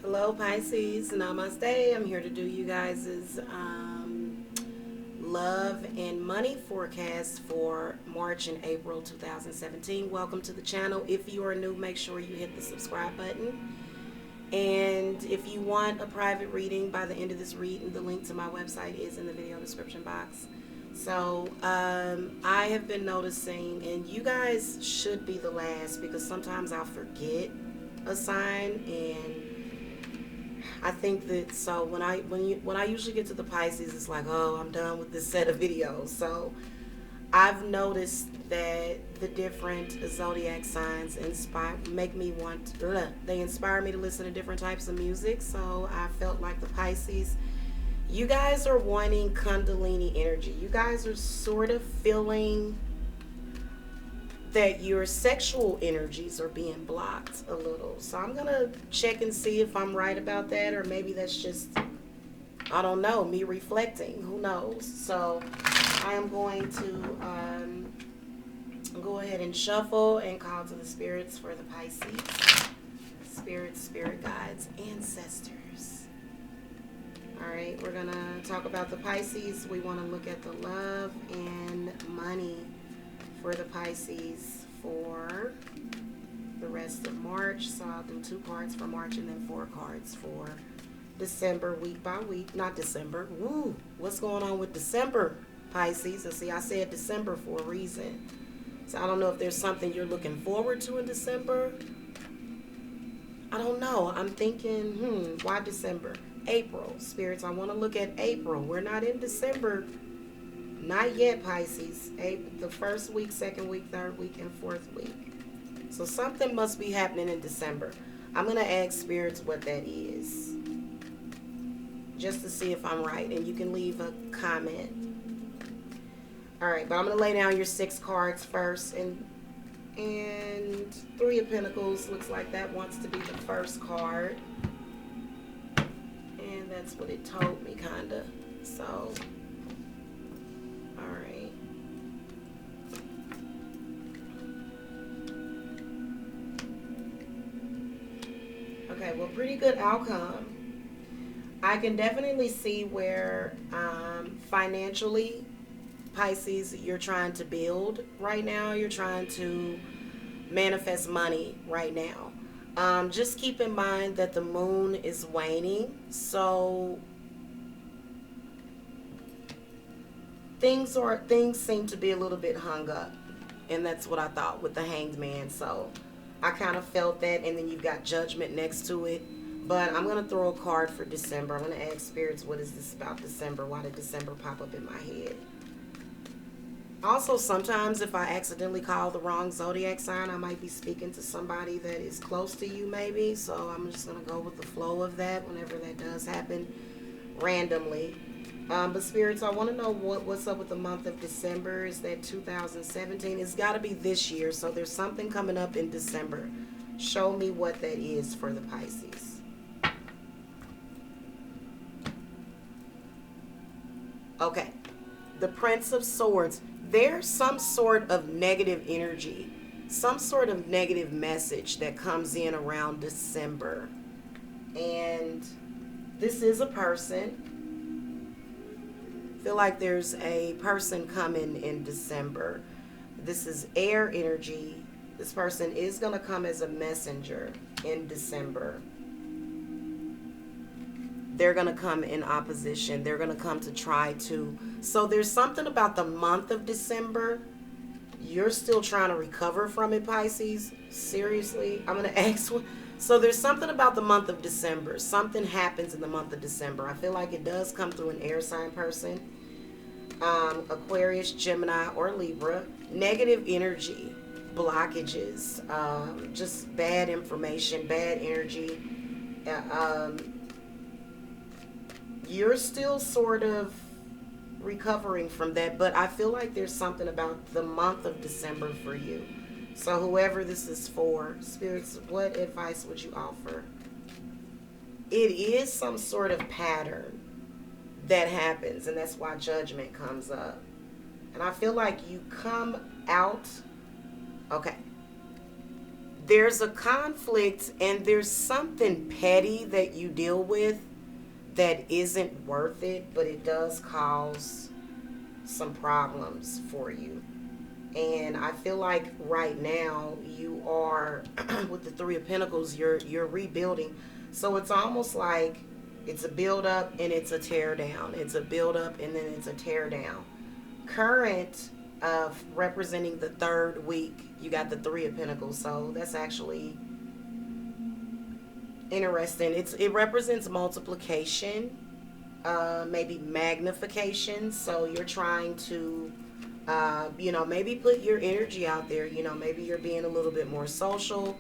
Hello Pisces, namaste. I'm here to do you guys' love and money forecast for March and April 2017. Welcome to the channel. If you are new, make sure you hit the subscribe button. And if you want a private reading by the end of this reading, the link to my website is in the video description box. So I have been noticing, and you guys should be the last because sometimes I'll forget a sign, and I think that when I usually get to the Pisces, it's like, oh, I'm done with this set of videos. So I've noticed that the different zodiac signs they inspire me to listen to different types of music. So I felt like the Pisces, you guys are wanting Kundalini energy. You guys are sort of feeling that your sexual energies are being blocked a little. So I'm going to check and see if I'm right about that, or maybe that's just, I don't know, me reflecting. Who knows? So I am going to go ahead and shuffle and call to the spirits for the Pisces. Spirits, spirit guides, ancestors. All right, we're going to talk about the Pisces. We want to look at the love and money for the Pisces for the rest of March. So I'll do 2 cards for March and then 4 cards for December, week by week. Not December. Woo! What's going on with December, Pisces? And see, I said December for a reason. So I don't know if there's something you're looking forward to in December. I don't know. I'm thinking, why December? April. Spirits, I want to look at April. We're not in December. Not yet, Pisces. The first week, second week, third week, and fourth week. So something must be happening in December. I'm going to ask spirits what that is, just to see if I'm right. And you can leave a comment. All right, but I'm going to lay down your 6 cards first. And 3 of Pentacles looks like that wants to be the first card. And that's what it told me, kind of. So alright. Okay, well, pretty good outcome. I can definitely see where financially, Pisces, you're trying to build right now. You're trying to manifest money right now. Just keep in mind that the moon is waning. So things seem to be a little bit hung up, and that's what I thought with the Hanged Man. So I kind of felt that, and then you've got Judgment next to it. But I'm going to throw a card for December. I'm going to ask spirits, what is this about December? Why did December pop up in my head? Also, sometimes if I accidentally call the wrong zodiac sign, I might be speaking to somebody that is close to you maybe. So I'm just going to go with the flow of that whenever that does happen randomly. But spirits, I want to know what's up with the month of December. Is that 2017? It's got to be this year. So there's something coming up in December. Show me what that is for the Pisces. Okay. The Prince of Swords. There's some sort of negative energy, some sort of negative message that comes in around December. And this is a person. Feel like there's a person coming in December. This is air energy. This person is going to come as a messenger in December. They're going to come in opposition. They're going to come to try to. So there's something about the month of December. You're still trying to recover from it, Pisces. Seriously, I'm going to ask. So there's something about the month of December. Something happens in the month of December. I feel like it does come through an air sign person. Aquarius, Gemini, or Libra. Negative energy, blockages, just bad information, bad energy. You're still sort of recovering from that, but I feel like there's something about the month of December for you. So whoever this is for, spirits, what advice would you offer? It is some sort of pattern that happens, and that's why Judgment comes up. And I feel like you come out, okay, there's a conflict and there's something petty that you deal with that isn't worth it, but it does cause some problems for you. And I feel like right now you are with the Three of Pentacles, you're rebuilding. So it's almost like it's a build up and it's a tear down. It's a build up and then it's a tear down. Current of representing the third week, you got the Three of Pentacles. So that's actually interesting. It represents multiplication, maybe magnification. So you're trying to maybe put your energy out there. Maybe you're being a little bit more social.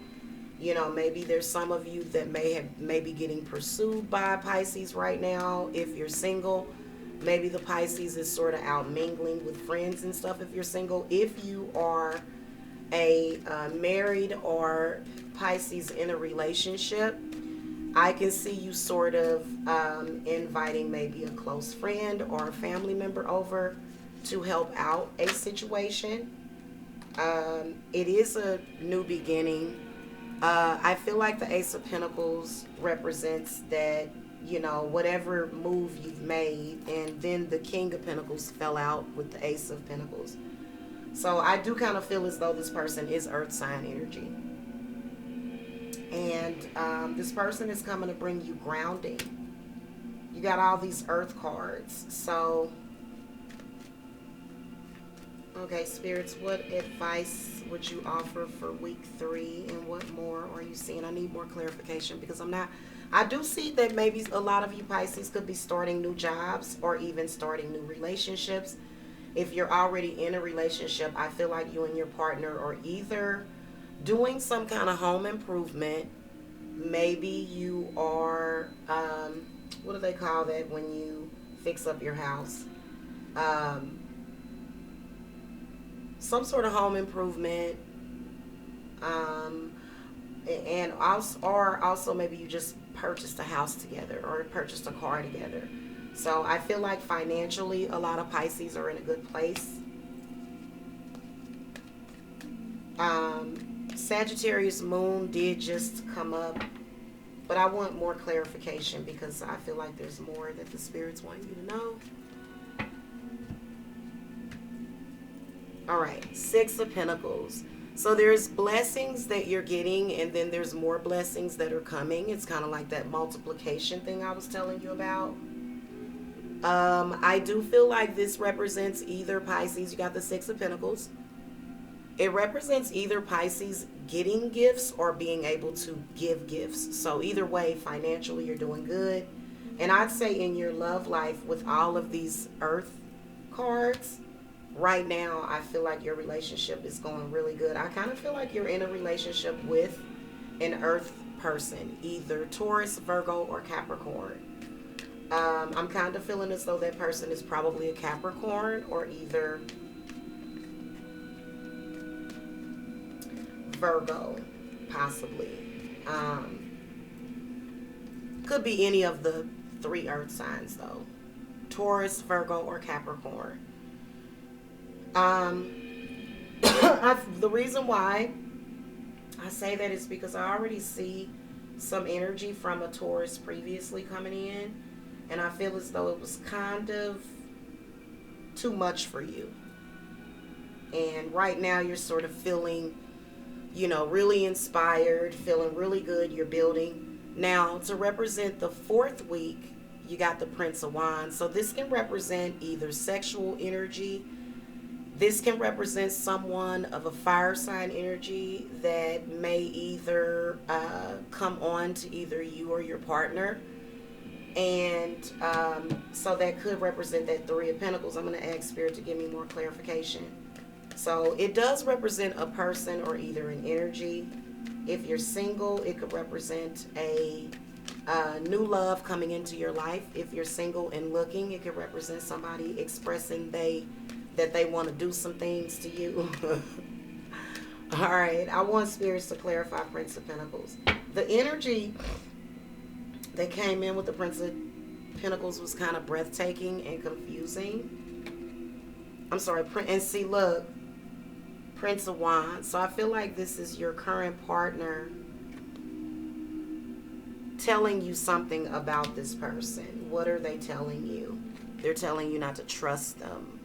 Maybe there's some of you that may be getting pursued by Pisces right now. If you're single, maybe the Pisces is sort of out mingling with friends and stuff if you're single. If you are a married or Pisces in a relationship, I can see you sort of inviting maybe a close friend or a family member over to help out a situation. It is a new beginning. I feel like the Ace of Pentacles represents that, whatever move you've made, and then the King of Pentacles fell out with the Ace of Pentacles. So I do kind of feel as though this person is earth sign energy. And this person is coming to bring you grounding. You got all these earth cards. So, okay, spirits, what advice would you offer for week 3, and what more are you seeing? I need more clarification because I do see that maybe a lot of you Pisces could be starting new jobs or even starting new relationships. If you're already in a relationship, I feel like you and your partner are either doing some kind of home improvement. Maybe you are, what do they call that when you fix up your house? Some sort of home improvement, and also maybe you just purchased a house together or purchased a car together. So I feel like financially a lot of Pisces are in a good place. Sagittarius moon did just come up, but I want more clarification because I feel like there's more that the spirits want you to know. All right, Six of Pentacles. So there's blessings that you're getting, and then there's more blessings that are coming. It's kind of like that multiplication thing I was telling you about. I do feel like this represents either Pisces. You got the Six of Pentacles. It represents either Pisces getting gifts or being able to give gifts. So either way, financially, you're doing good. And I'd say in your love life with all of these earth cards, right now, I feel like your relationship is going really good. I kind of feel like you're in a relationship with an earth person, either Taurus, Virgo, or Capricorn. I'm kind of feeling as though that person is probably a Capricorn or either Virgo, possibly. Could be any of the 3 earth signs though. Taurus, Virgo, or Capricorn. The reason why I say that is because I already see some energy from a Taurus previously coming in, and I feel as though it was kind of too much for you. And right now you're sort of feeling, really inspired, feeling really good. You're building. Now, to represent the 4th week, you got the Prince of Wands. So this can represent either sexual energy. This can represent someone of a fire sign energy that may either come on to either you or your partner. And so that could represent that 3 of Pentacles. I'm going to ask Spirit to give me more clarification. So it does represent a person or either an energy. If you're single, it could represent a new love coming into your life. If you're single and looking, it could represent somebody expressing that they want to do some things to you. All right, I want spirits to clarify Prince of Pentacles. The energy that came in with the Prince of Pentacles was kind of breathtaking and confusing. I'm sorry, and see, look, Prince of Wands. So I feel like this is your current partner telling you something about this person. What are they telling you? They're telling you not to trust them.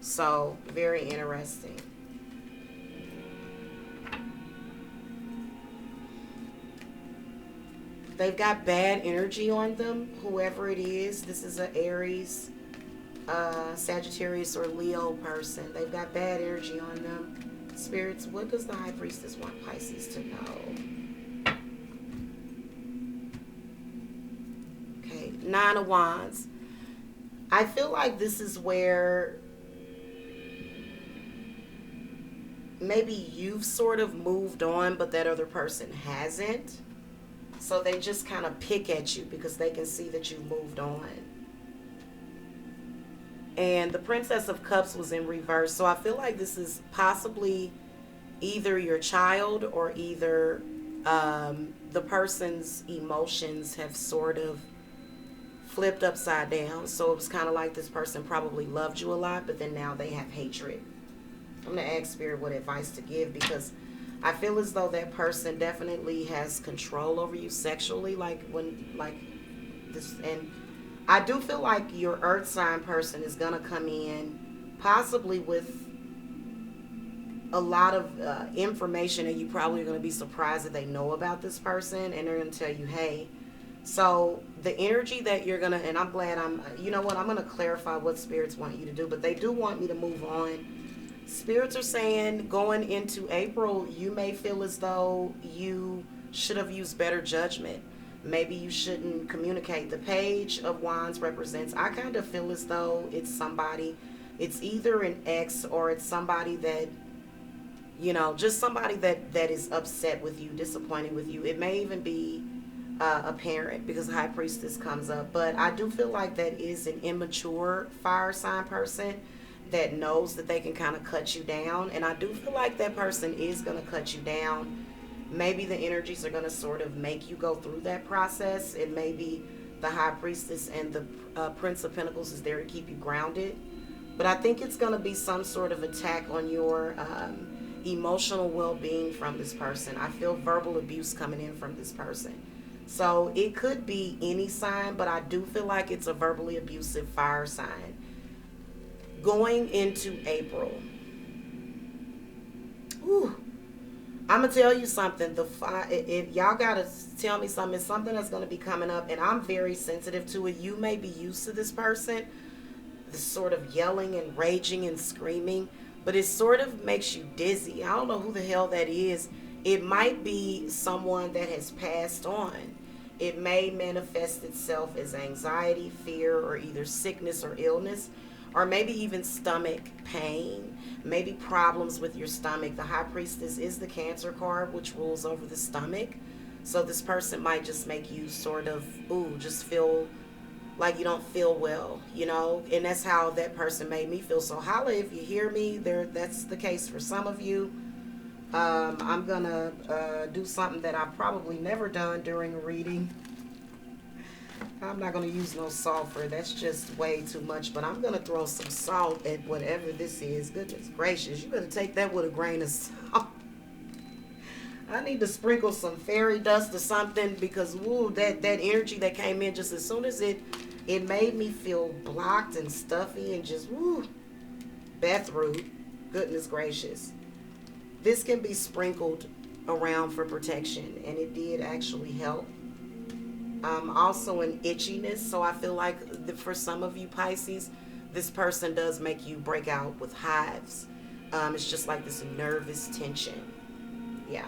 So, very interesting. They've got bad energy on them, whoever it is. This is an Aries, Sagittarius, or Leo person. They've got bad energy on them. Spirits, what does the High Priestess want Pisces to know? Okay, Nine of Wands. I feel like this is where maybe you've sort of moved on, but that other person hasn't. So they just kind of pick at you because they can see that you've moved on. And the Princess of Cups was in reverse. So I feel like this is possibly either your child or either the person's emotions have sort of flipped upside down. So it was kind of like this person probably loved you a lot, but then now they have hatred. I'm going to ask Spirit what advice to give, because I feel as though that person definitely has control over you sexually, like this. And I do feel like your earth sign person is going to come in possibly with a lot of information, and you probably are going to be surprised that they know about this person, and they're going to tell you, hey. So the energy that you're going to, and I'm glad you know what, I'm going to clarify what spirits want you to do, but they do want me to move on. Spirits are saying going into April, you may feel as though you should have used better judgment. Maybe you shouldn't communicate. The Page of Wands represents, I kind of feel as though it's somebody, it's either an ex or it's somebody that, you know, just somebody that is upset with you, disappointed with you. It may even be a parent, because High Priestess comes up. But I do feel like that is an immature fire sign person that knows that they can kind of cut you down. And I do feel like that person is going to cut you down. Maybe the energies are going to sort of make you go through that process. And maybe the High Priestess and the Prince of Pentacles is there to keep you grounded. But I think it's going to be some sort of attack on your emotional well-being from this person. I feel verbal abuse coming in from this person. So it could be any sign, but I do feel like it's a verbally abusive fire sign. Going into April, ooh, I'm gonna tell you something. If y'all gotta tell me something, it's something that's gonna be coming up, and I'm very sensitive to it. You may be used to this person, this sort of yelling and raging and screaming, but it sort of makes you dizzy. I don't know who the hell that is. It might be someone that has passed on. It may manifest itself as anxiety, fear, or either sickness or illness, or maybe even stomach pain, maybe problems with your stomach. The High Priestess is the Cancer card, which rules over the stomach. So this person might just make you sort of, just feel like you don't feel well, you know? And that's how that person made me feel. So holla if you hear me. That's the case for some of you. I'm gonna do something that I've probably never done during a reading. I'm not going to use no sulfur. That's just way too much. But I'm going to throw some salt at whatever this is. Goodness gracious. You better take that with a grain of salt. I need to sprinkle some fairy dust or something, because, that energy that came in just as soon as it made me feel blocked and stuffy and just, Beth root. Goodness gracious. This can be sprinkled around for protection, and it did actually help. Also an itchiness, so I feel like for some of you Pisces, this person does make you break out with hives. It's just like this nervous tension. Yeah.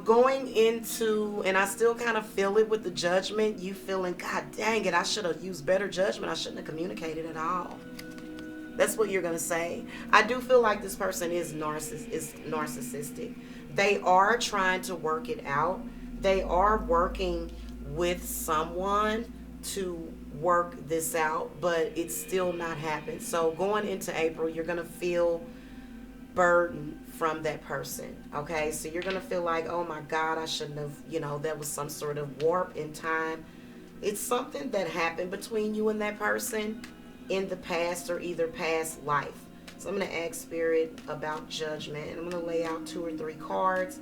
Going into, and I still kind of feel it with the Judgment, you feeling, God dang it, I should have used better judgment. I shouldn't have communicated at all. That's what you're going to say. I do feel like this person is narcissistic. They are trying to work it out. They are working with someone to work this out, but it's still not happened. So going into April, you're going to feel burden from that person. Okay, so you're going to feel like, oh my God, I shouldn't have, that was some sort of warp in time. It's something that happened between you and that person in the past, or either past life. So I'm going to ask Spirit about judgment. And I'm going to lay out 2 or 3 cards.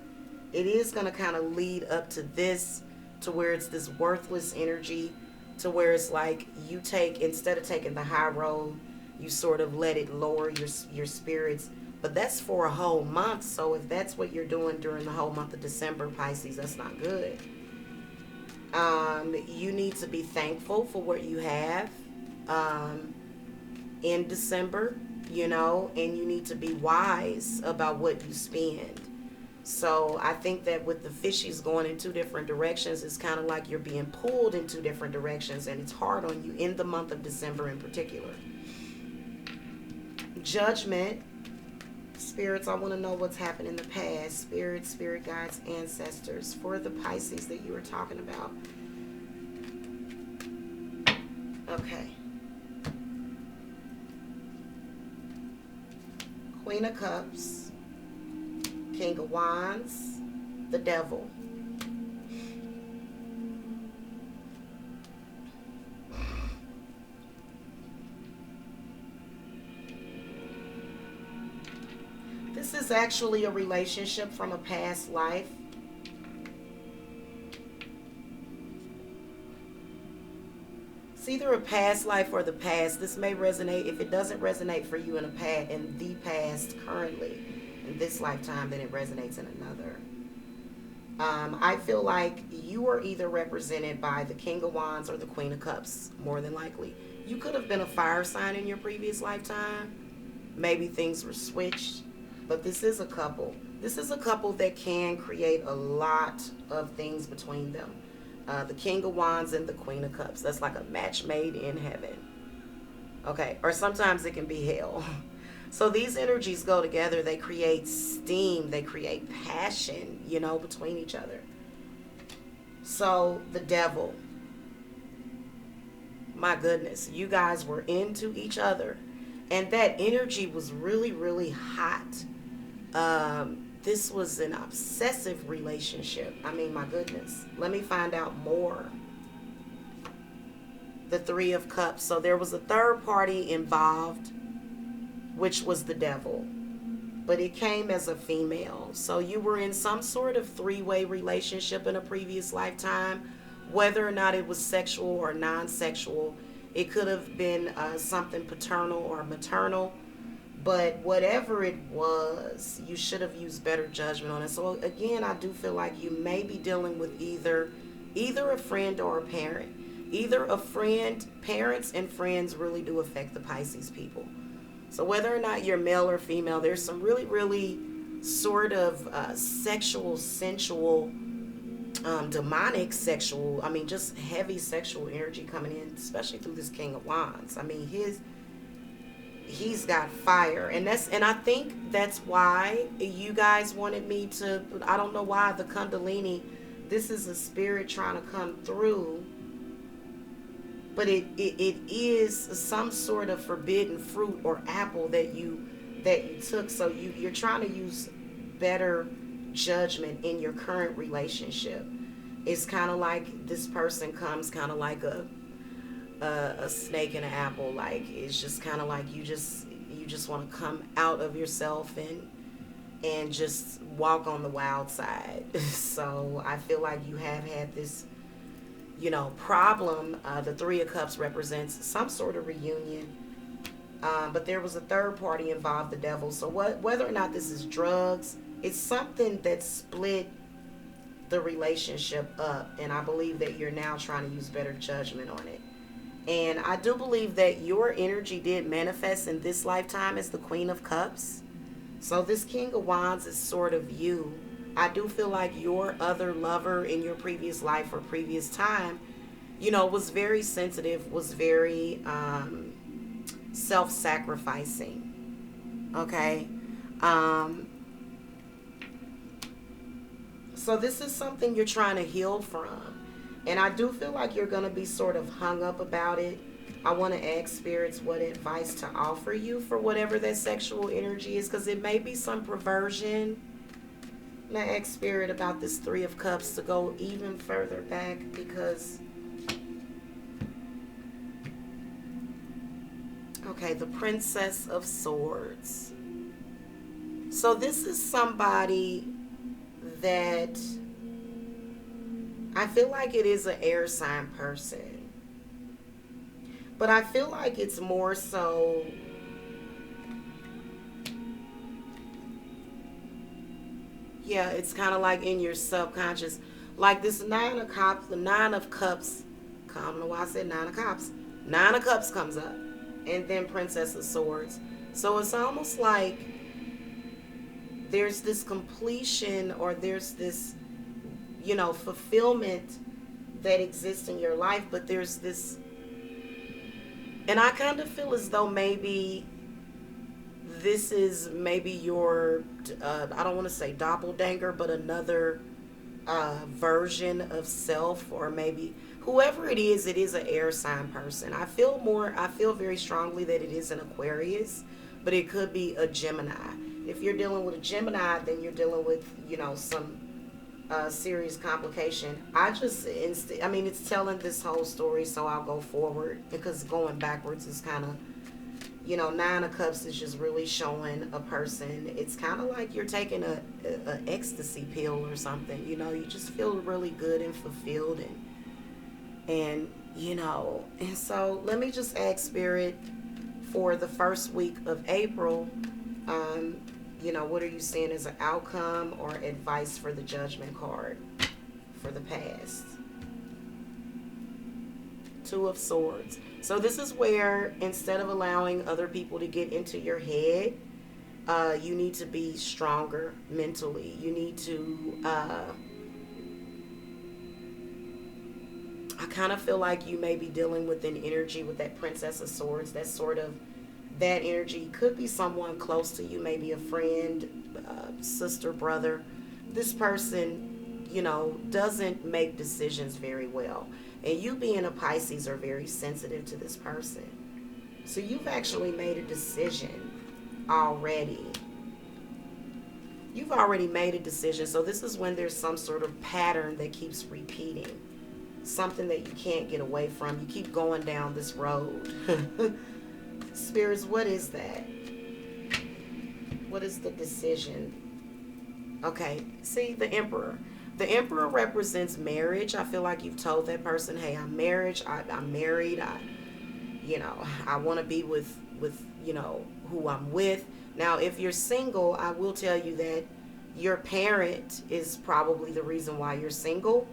It is going to kind of lead up to this, to where it's this worthless energy, to where it's like you take, instead of taking the high road, you sort of let it lower your spirits. But that's for a whole month. So if that's what you're doing during the whole month of December, Pisces, that's not good. You need to be thankful for what you have in December, you know, and you need to be wise about what you spend. So I think that with the fishies going in 2 different directions, it's kind of like you're being pulled in 2 different directions, and it's hard on you in the month of December in particular. Judgment. Spirits, I want to know what's happened in the past. Spirits, spirit guides, ancestors, for the Pisces that you were talking about. Okay. Queen of Cups, King of Wands, the Devil. This is actually a relationship from a past life. It's either a past life or the past. This may resonate. If it doesn't resonate for you in the past currently, in this lifetime, then it resonates in another. I feel like you are either represented by the King of Wands or the Queen of Cups, more than likely. You could have been a fire sign in your previous lifetime. Maybe things were switched. But this is a couple. This is a couple that can create a lot of things between them. The King of Wands and the Queen of Cups. That's like a match made in heaven. Okay. Or sometimes it can be hell. So these energies go together. They create steam. They create passion, you know, between each other. So the Devil. My goodness. You guys were into each other. And that energy was really, really hot. This was an obsessive relationship. I mean, my goodness. Let me find out more. The 3 of Cups. So there was a third party involved, which was the Devil. But it came as a female. So you were in some sort of 3-way relationship in a previous lifetime. Whether or not it was sexual or non-sexual. It could have been something paternal or maternal. But whatever it was, you should have used better judgment on it. So again, I do feel like you may be dealing with either a friend or a parent. Either a friend, parents and friends really do affect the Pisces people. So whether or not you're male or female, there's some really, really sort of sexual, sensual, demonic sexual, I mean, just heavy sexual energy coming in, especially through this King of Wands. I mean, he's got fire, and I think that's why you guys wanted me to, I don't know why, the Kundalini, this is a spirit trying to come through, but it is some sort of forbidden fruit or apple that you took. So you're trying to use better judgment in your current relationship. It's kind of like this person comes kind of like a snake in an apple. Like, it's just kind of like you just want to come out of yourself and just walk on the wild side. So I feel like you have had this, you know, problem. The 3 of Cups represents some sort of reunion, but there was a third party involved, the Devil. So whether or not this is drugs, it's something that split the relationship up, and I believe that you're now trying to use better judgment on it. And I do believe that your energy did manifest in this lifetime as the Queen of Cups. So this King of Wands is sort of you. I do feel like your other lover in your previous life or previous time, you know, was very sensitive, was very self-sacrificing. Okay? So this is something you're trying to heal from. And I do feel like you're going to be sort of hung up about it. I want to ask spirits what advice to offer you for whatever that sexual energy is, because it may be some perversion. I'm going to ask spirit about this 3 of Cups to go even further back, because... Okay, the Princess of Swords. So this is somebody that I feel like it is an air sign person. But I feel like it's more so, yeah, it's kind of like in your subconscious. Like this Nine of Cups, the Nine of Cups, I don't know why I said Nine of Cups. Nine of Cups comes up. And then Princess of Swords. So it's almost like there's this completion, or there's this, fulfillment that exists in your life, but there's this, and I kind of feel as though maybe this is maybe your, I don't want to say doppelganger, but another version of self, or maybe whoever it is an air sign person. I feel very strongly that it is an Aquarius, but it could be a Gemini. If you're dealing with a Gemini, then you're dealing with, some serious complication. It's telling this whole story, so I'll go forward, because going backwards is kind of, Nine of Cups is just really showing a person. It's kind of like you're taking a ecstasy pill or something. You just feel really good and fulfilled, and and so let me just ask Spirit for the first week of April. What are you seeing as an outcome or advice for the Judgment card for the past? Two of Swords. So this is where, instead of allowing other people to get into your head, you need to be stronger mentally. You need to, I kind of feel like you may be dealing with an energy with that Princess of Swords. That's sort of that energy. Could be someone close to you, maybe a friend, sister, brother. This person, doesn't make decisions very well. And you being a Pisces are very sensitive to this person. So you've actually made a decision already. You've already made a decision. So this is when there's some sort of pattern that keeps repeating. Something that you can't get away from. You keep going down this road. Spirits, what is that? What is the decision? Okay, see, the Emperor. The Emperor represents marriage. I feel like you've told that person, hey, I'm married. I want to be with who I'm with. Now, if you're single, I will tell you that your parent is probably the reason why you're single,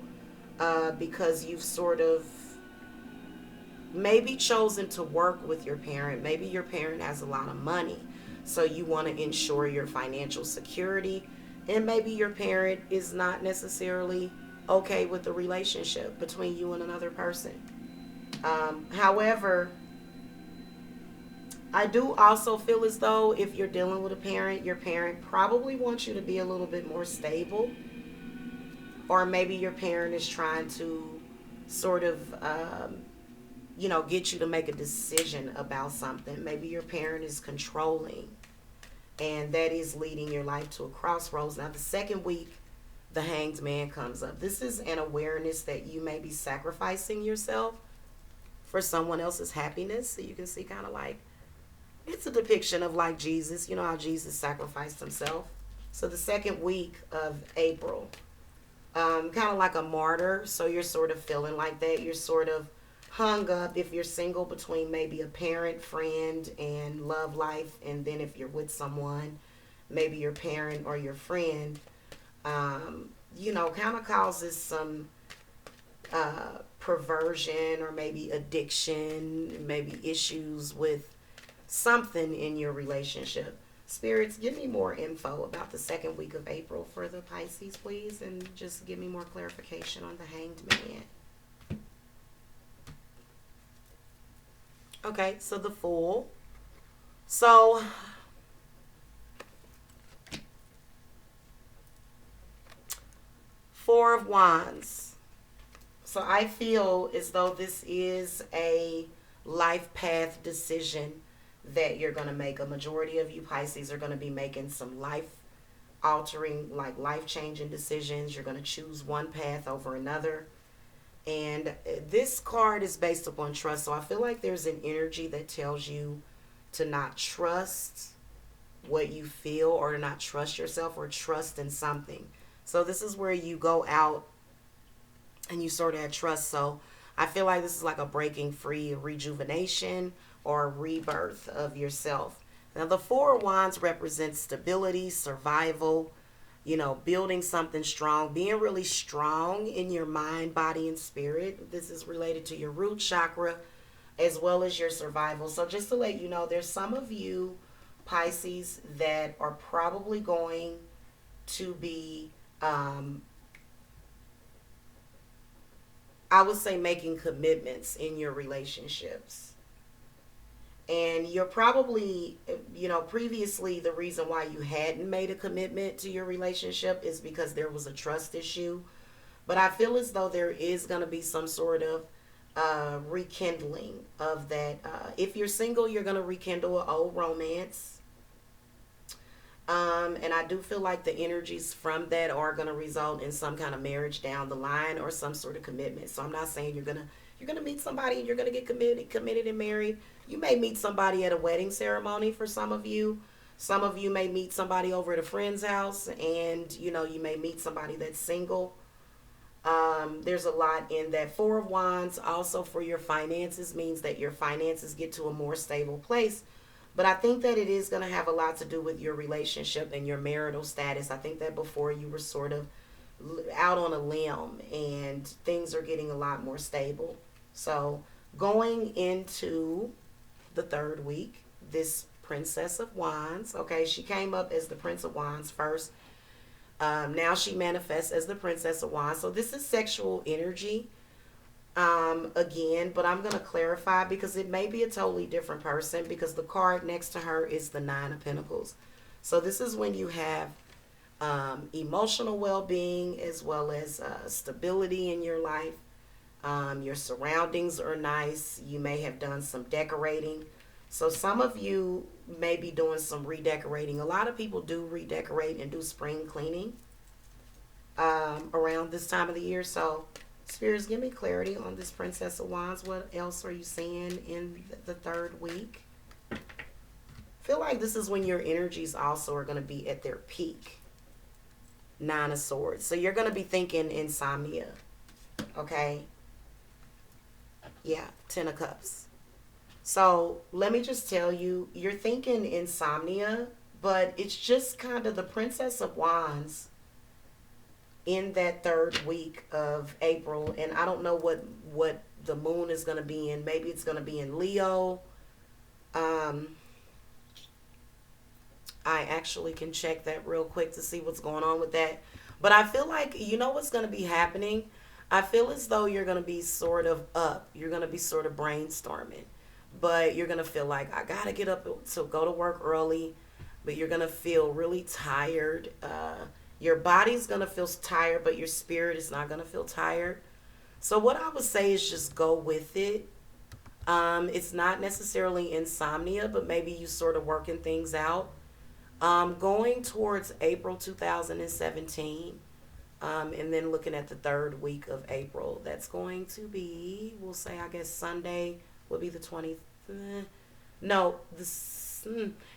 because you've sort of maybe chosen to work with your parent. Maybe your parent has a lot of money, so you want to ensure your financial security. And maybe your parent is not necessarily okay with the relationship between you and another person. However, I do also feel as though if you're dealing with a parent, your parent probably wants you to be a little bit more stable. Or maybe your parent is trying to sort of, get you to make a decision about something. Maybe your parent is controlling, and that is leading your life to a crossroads. Now, the second week, the Hanged Man comes up. This is an awareness that you may be sacrificing yourself for someone else's happiness. So you can see kind of like, it's a depiction of like Jesus. You know how Jesus sacrificed himself. So the second week of April, kind of like a martyr. So you're sort of feeling like that. You're sort of hung up, if you're single, between maybe a parent, friend, and love life. And then if you're with someone, maybe your parent or your friend, kind of causes some perversion, or maybe addiction, maybe issues with something in your relationship. Spirits, give me more info about the second week of April for the Pisces, please, and just give me more clarification on the Hanged Man. Okay, so the Fool. So, Four of Wands. So I feel as though this is a life path decision that you're going to make. A majority of you Pisces are going to be making some life-altering, like life-changing decisions. You're going to choose one path over another. And this card is based upon trust. So I feel like there's an energy that tells you to not trust what you feel, or to not trust yourself, or trust in something. So this is where you go out and you sort of have trust. So I feel like this is like a breaking free, a rejuvenation, or a rebirth of yourself. Now the Four of Wands represents stability, survival, building something strong, being really strong in your mind, body, and spirit. This is related to your root chakra as well as your survival. So just to let you know, there's some of you, Pisces, that are probably going to be, I would say, making commitments in your relationships. And you're probably, previously the reason why you hadn't made a commitment to your relationship is because there was a trust issue. But I feel as though there is going to be some sort of rekindling of that. If you're single, you're going to rekindle an old romance. And I do feel like the energies from that are going to result in some kind of marriage down the line, or some sort of commitment. So I'm not saying you're gonna meet somebody and you're gonna get committed and married. You may meet somebody at a wedding ceremony for some of you. Some of you may meet somebody over at a friend's house, and you may meet somebody that's single. There's a lot in that. Four of Wands also for your finances means that your finances get to a more stable place. But I think that it is going to have a lot to do with your relationship and your marital status. I think that before you were sort of out on a limb, and things are getting a lot more stable. So going into the third week, this Princess of Wands, okay, she came up as the Prince of Wands first. Now she manifests as the Princess of Wands. So this is sexual energy. Again, but I'm going to clarify because it may be a totally different person, because the card next to her is the Nine of Pentacles. So this is when you have emotional well-being as well as stability in your life. Your surroundings are nice. You may have done some decorating. So some of you may be doing some redecorating. A lot of people do redecorate and do spring cleaning around this time of the year. So Spirits, give me clarity on this Princess of Wands. What else are you seeing in the third week? I feel like this is when your energies also are going to be at their peak. Nine of Swords. So you're going to be thinking insomnia. Okay? Yeah, Ten of Cups. So let me just tell you, you're thinking insomnia, but it's just kind of the Princess of Wands in that third week of April. And I don't know what the moon is going to be in. Maybe it's going to be in Leo. I actually can check that real quick to see what's going on with that. But I feel like, what's going to be happening? I feel as though you're going to be sort of up. You're going to be sort of brainstorming. But you're going to feel like, I got to get up to go to work early. But you're going to feel really tired. Your body's going to feel tired, but your spirit is not going to feel tired. So what I would say is just go with it. It's not necessarily insomnia, but maybe you sort of working things out. Going towards April 2017, and then looking at the third week of April, that's going to be, we'll say, I guess Sunday will be the 20th.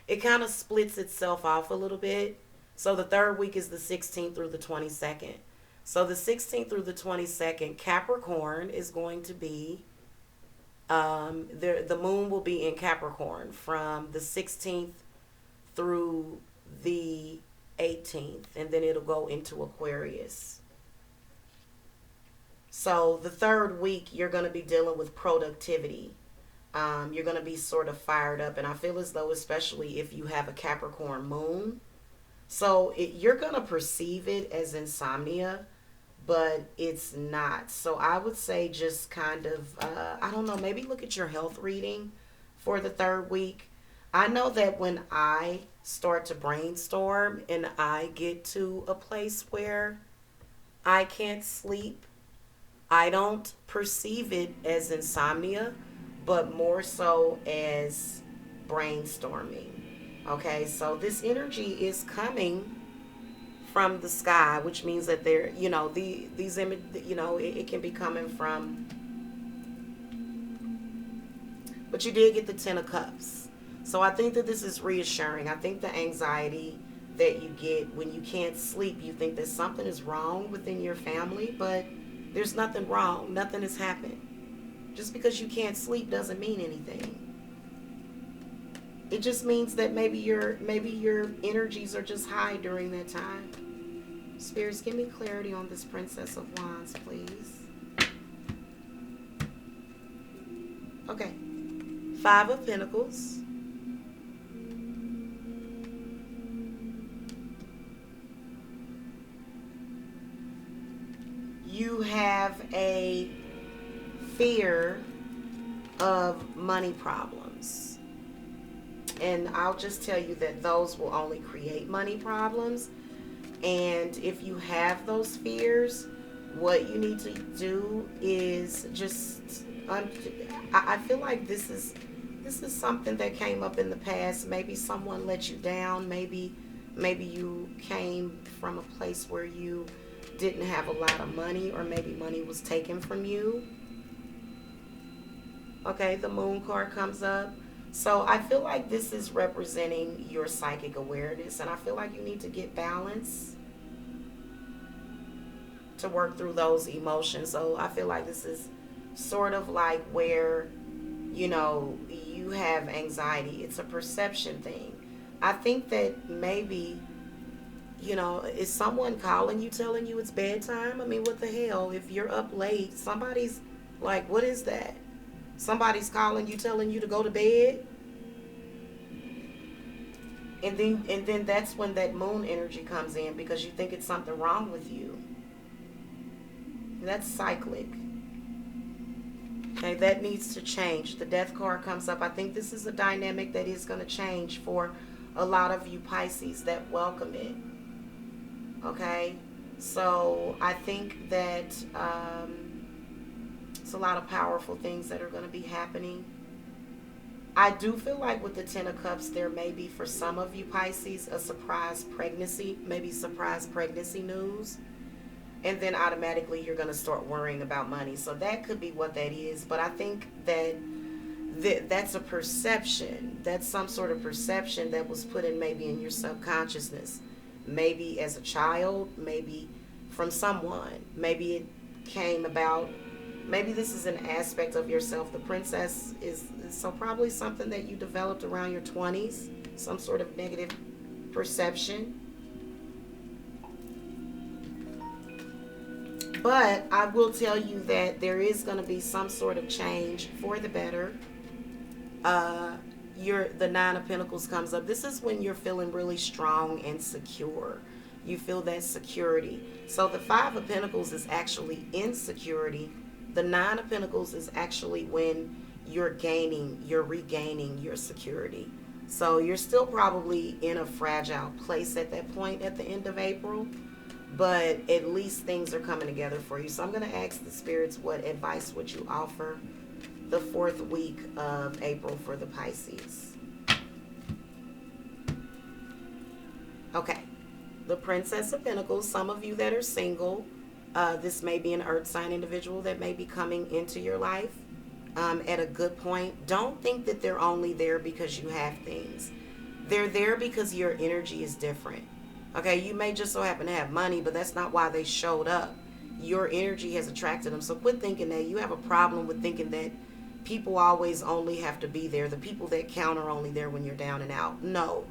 It kind of splits itself off a little bit. So the third week is the 16th through the 22nd. So the 16th through the 22nd, Capricorn is going to be, the moon will be in Capricorn from the 16th through the 18th, and then it'll go into Aquarius. So the third week, you're going to be dealing with productivity. You're going to be sort of fired up, and I feel as though, especially if you have a Capricorn moon, so you're going to perceive it as insomnia, but it's not. So I would say just kind of, I don't know, maybe look at your health reading for the third week. I know that when I start to brainstorm and I get to a place where I can't sleep, I don't perceive it as insomnia, but more so as brainstorming. Okay, so this energy is coming from the sky, which means that they're, these images, it can be coming from, but you did get the Ten of Cups. So I think that this is reassuring. I think the anxiety that you get when you can't sleep, you think that something is wrong within your family, but there's nothing wrong. Nothing has happened. Just because you can't sleep doesn't mean anything. It just means that maybe your energies are just high during that time. Spirits, give me clarity on this Princess of Wands, please. Okay. 5 of Pentacles. You have a fear of money problems. And I'll just tell you that those will only create money problems. And if you have those fears, what you need to do is just, I feel like this is something that came up in the past. Maybe someone let you down. Maybe you came from a place where you didn't have a lot of money, or maybe money was taken from you. Okay, the Moon card comes up. So I feel like this is representing your psychic awareness, and I feel like you need to get balance to work through those emotions. So I feel like this is sort of like where, you have anxiety. It's a perception thing. I think that maybe, is someone calling you, telling you it's bedtime? I mean, what the hell? If you're up late, somebody's like, what is that? Somebody's calling you, telling you to go to bed. And then that's when that moon energy comes in, because you think it's something wrong with you. And that's cyclic. Okay, that needs to change. The Death card comes up. I think this is a dynamic that is going to change for a lot of you Pisces that welcome it. Okay, so I think that it's a lot of powerful things that are going to be happening. I do feel like with the 10 of Cups, there may be, for some of you Pisces, a surprise pregnancy, maybe surprise pregnancy news. And then automatically you're going to start worrying about money. So that could be what that is. But I think that that's a perception. That's some sort of perception that was put in maybe in your subconsciousness. Maybe as a child, maybe from someone. Maybe it came about. Maybe this is an aspect of yourself. The Princess is so probably something that you developed around your 20s. Some sort of negative perception. But I will tell you that there is going to be some sort of change for the better. The 9 of Pentacles comes up. This is when you're feeling really strong and secure. You feel that security. So the 5 of Pentacles is actually insecurity. The 9 of Pentacles is actually when you're regaining your security. So you're still probably in a fragile place at that point at the end of April. But at least things are coming together for you. So I'm going to ask the spirits, what advice would you offer the 4th week of April for the Pisces? Okay. The Princess of Pentacles. Some of you that are single, this may be an earth sign individual that may be coming into your life at a good point. Don't think that they're only there because you have things. They're there because your energy is different. Okay, you may just so happen to have money, but that's not why they showed up. Your energy has attracted them. So quit thinking that. You have a problem with thinking that people always only have to be there. The people that count are only there when you're down and out. No,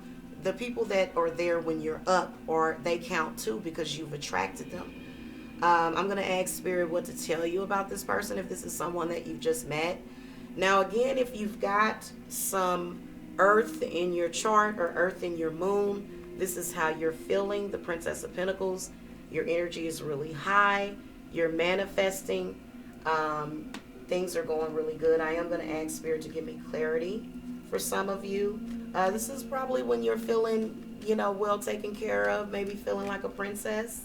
the people that are there when you're up, or they count too, because you've attracted them. I'm going to ask Spirit what to tell you about this person if this is someone that you've just met. Now, again, if you've got some earth in your chart or earth in your moon, this is how you're feeling. The Princess of Pentacles, your energy is really high. You're manifesting. Things are going really good. I am going to ask Spirit to give me clarity for some of you. This is probably when you're feeling, well taken care of, maybe feeling like a princess.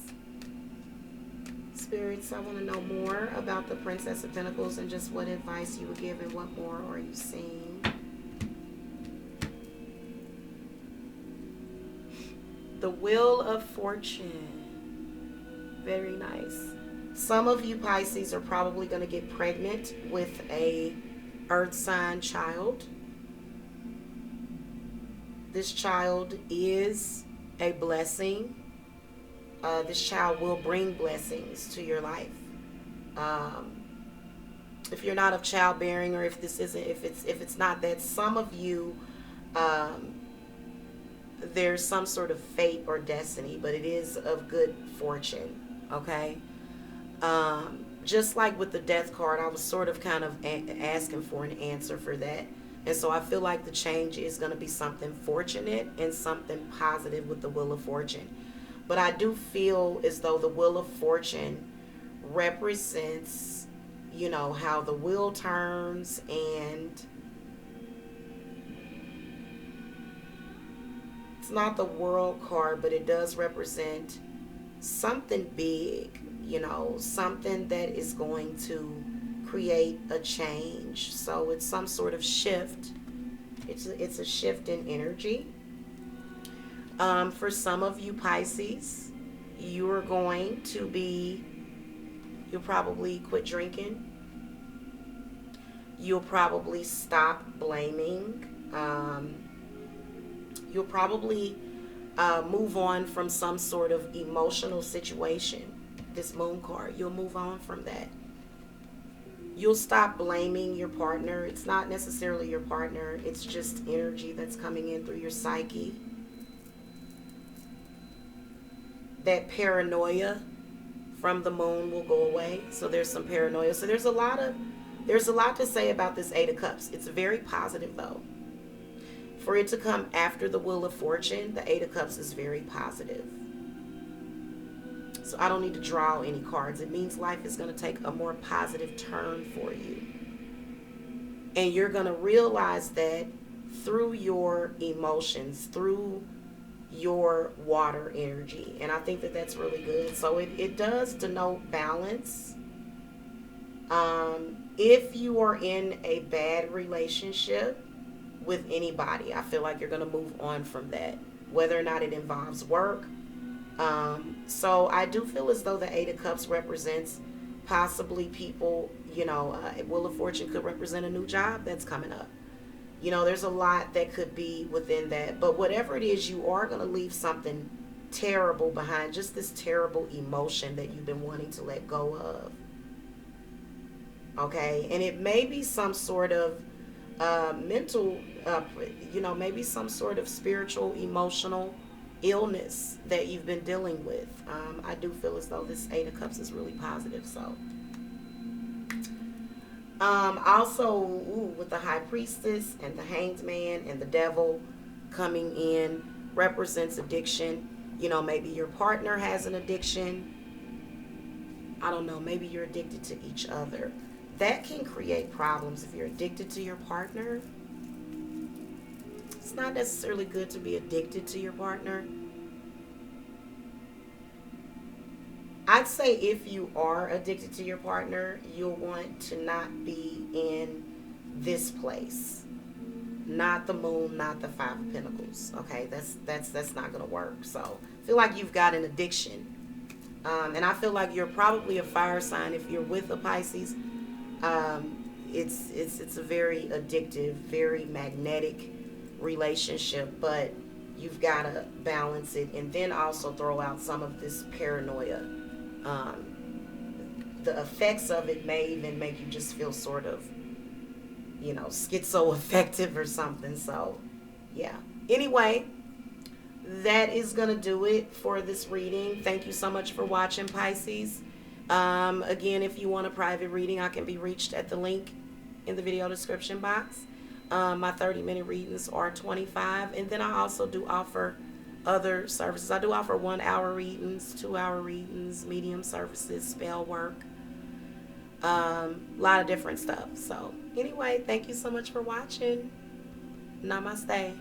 Spirits, I want to know more about the Princess of Pentacles and just what advice you would give and what more are you seeing. The Wheel of Fortune. Very nice. Some of you Pisces are probably going to get pregnant with a earth sign child. This child is a blessing. This child will bring blessings to your life. Um, if you're not of childbearing, or if this isn't, if it's not that, some of you, um, there's some sort of fate or destiny, but it is of good fortune. Okay. Just like with the death card, I was sort of kind of asking for an answer for that. And so I feel like the change is going to be something fortunate and something positive with the Wheel of Fortune. But I do feel as though the Wheel of Fortune represents, you know, how the wheel turns, and it's not the World card, but it does represent something big, you know, something that is going to create a change. So it's some sort of shift. It's a shift in energy. For some of you Pisces, you'll probably quit drinking. You'll probably stop blaming. You'll probably move on from some sort of emotional situation. This Moon card, you'll move on from that. You'll stop blaming your partner. It's not necessarily your partner. It's just energy that's coming in through your psyche. That paranoia from the Moon will go away. So there's some paranoia. So there's a lot to say about this Eight of Cups. It's very positive though. For it to come after the Wheel of Fortune, the Eight of Cups is very positive. So I don't need to draw any cards. It means life is going to take a more positive turn for you. And you're going to realize that through your emotions, through your water energy. And I think that that's really good. So it does denote balance. If you are in a bad relationship with anybody, I feel like you're going to move on from that, whether or not it involves work. So I do feel as though the Eight of Cups represents possibly people, you know, Wheel of Fortune could represent a new job that's coming up. You know, there's a lot that could be within that. But whatever it is, you are going to leave something terrible behind, just this terrible emotion that you've been wanting to let go of. Okay? And it may be some sort of mental, you know, maybe some sort of spiritual, emotional illness that you've been dealing with. I do feel as though this Eight of Cups is really positive. So also with the High Priestess and the Hanged Man and the Devil coming in represents addiction. You know, maybe your partner has an addiction. I don't know, maybe you're addicted to each other. That can create problems if you're addicted to your partner. It's not necessarily good to be addicted to your partner. I'd say if you are addicted to your partner, you'll want to not be in this place. Not the Moon, not the Five of Pentacles. Okay, that's not gonna work. So I feel like you've got an addiction. And I feel like you're probably a fire sign if you're with a Pisces. It's a very addictive, very magnetic relationship, but you've got to balance it, and then also throw out some of this paranoia. The effects of it may even make you just feel sort of, you know, schizoaffective or something. So yeah, anyway, that is gonna do it for this reading. Thank you so much for watching, Pisces. Again, if you want a private reading, I can be reached at the link in the video description box. My 30-minute readings are $25, and then I also do offer other services. I do offer 1-hour readings, 2-hour readings, medium services, spell work, a lot of different stuff. So anyway, thank you so much for watching. Namaste.